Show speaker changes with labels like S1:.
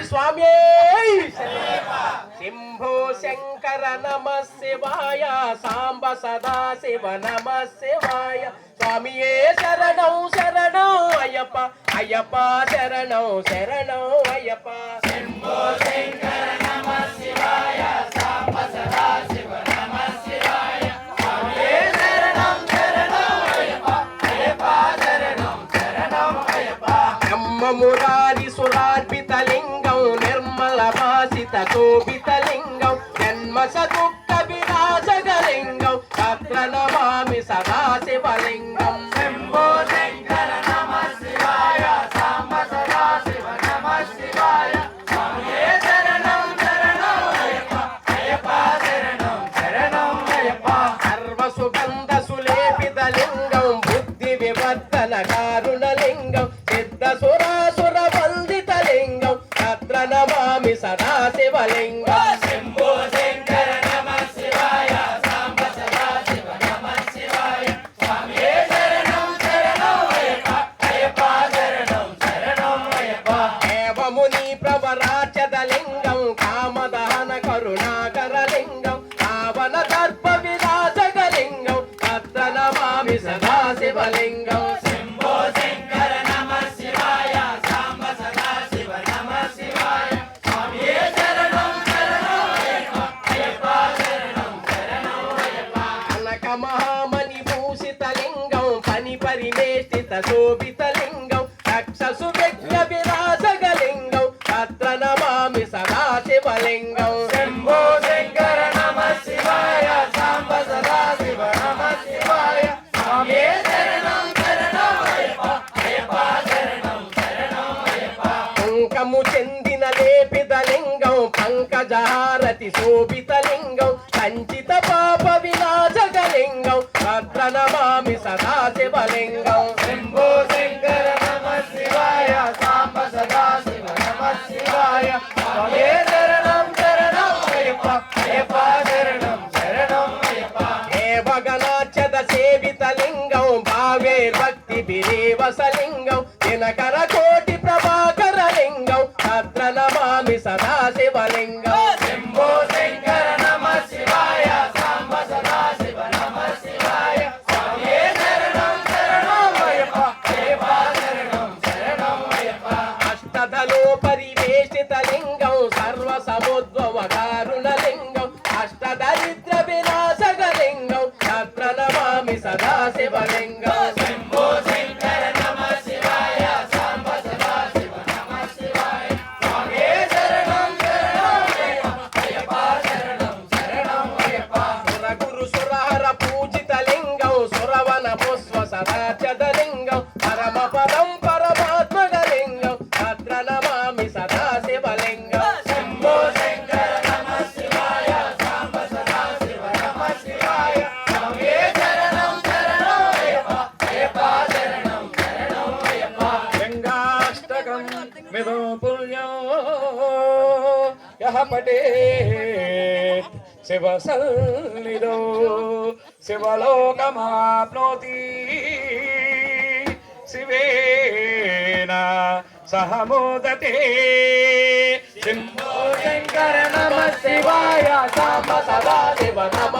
S1: స్వామి శంభో శంకర నమ శివాయ సాంబ సదా శివ నమ శివాయ స్వామియే శరణం శరణం అయ్యప్ప అయ్యప్ప శరణం శరణం అయ్యప్ప శంభో శంకర నమ శివాయ సాంబ సదా శివ నమ శివాయ స్వామియే శరణం శరణం అయ్యప్ప అయ్యప్ప శరణం శరణం అయ్యప్ప బ్రహ్మమురారి సురార్పితలింగం నిర్మల భాసిత శోభితలింగం జన్మ సదుఃఖ వినాశకలింగం తత్ర నమామి సదా శివలింగం శంభో శంకర నమ శివాయ సాంబ సదా శివ నమ శివాయ స్వామియే శరణం శరణం అయ్యప్ప అయ్యప్ప శరణం శరణం అయ్యప్ప సర్వ సుగంధ సులేపితలింగం బుద్ధి వివర్ధన కారుణలింగం సిద్ధ సురాసుర వందితలింగం తత్ర నమామి సదా శివలింగం శంభో శంకర నమ శివాయ సాంబ సదా శివ నమ శివాయ స్వామియే శరణం శరణం అయ్యప్ప అయ్యప్ప శరణం శరణం అయ్యప్ప ఏవముని ప్రవరాచదలింగం కామదహన కరుణాకరలింగం పావన దర్ప వినాశకలింగం తత్ర నమామి సదా శివలింగం శంభో శంకర నమ శివాయ సాంబ సదా శివ నమ శివాయ స్వామియే శరణం శరణం అయ్యప్ప అయ్యప్ప శరణం శరణం అయ్యప్ప కనక మహామణి భూషితలింగం పని పరివేష్టిత శోభితలింగం రక్షసు వ్యక్త వినాశకలింగం తత్ర నమామి సదా శివలింగం శంభో శంకర నమ శివాయ సాంబ సదా శివ నమ శివాయ స్వామియే శరణం శరణం అయ్యప్ప అయ్యప్ప శరణం శరణం అయ్యప్ప కుంకము చెందిన లేపితలింగం పంకజహారతి శోభితలింగం సంచిత పాప వినాశకలింగం తత్ర నమామి సదా శివలింగం శంభో శంకర నమ శివాయ సాంబ సదా శివ నమ శివాయ స్వామియే శరణం శరణం అయ్యప్ప అయ్యప్ప శరణం శరణం అయ్యప్ప దేవగణాచద సేవితలింగం భావేర్భక్తి బిరేవసలింగం దినకర కోటి ప్రభాకర లింగం తత్ర నమామి సదా శివలింగం శంభో శంకర నమ శివాయ సాంబ సదా శివ నమ శివాయ స్వామియే శరణం శరణం అయ్యప్ప అయ్యప్ప శరణం శరణం అయ్యప్ప అష్టదలో పరివేష్టితలింగం సర్వ సముద్భవ కారుణలింగం అష్టదరిద్ర వినాశకలింగం తత్ర నమామి సదా శివలింగం శంభో శంకర నమ శివాయ సాంబ సదా శివ నమ శివాయ స్వామియే శరణం శరణం అయ్యప్ప అయ్యప్ప శరణం శరణం అయ్యప్ప సురగురు సురహర పూజితలింగం సురవన పుష్ప సదాచదలింగం పరమ పదం పరమాత్మకలింగం తత్ర నమామి సదా శివలింగం శంభో శంకర నమ శివాయ సాంబ సదా శివ నమ శివాయ స్వామియే శరణం శరణం అయ్యప్ప అయ్యప్ప శరణం శరణం అయ్యప్ప
S2: గంగాష్టకం విదో పుణ్యో యః పఠేత్ శివ సన్నిధో శివలోకమాప్నోతి శివేన సహ మోదతే
S1: శంభో శంకర నమ శివాయ సాంబ సదా శివ నమ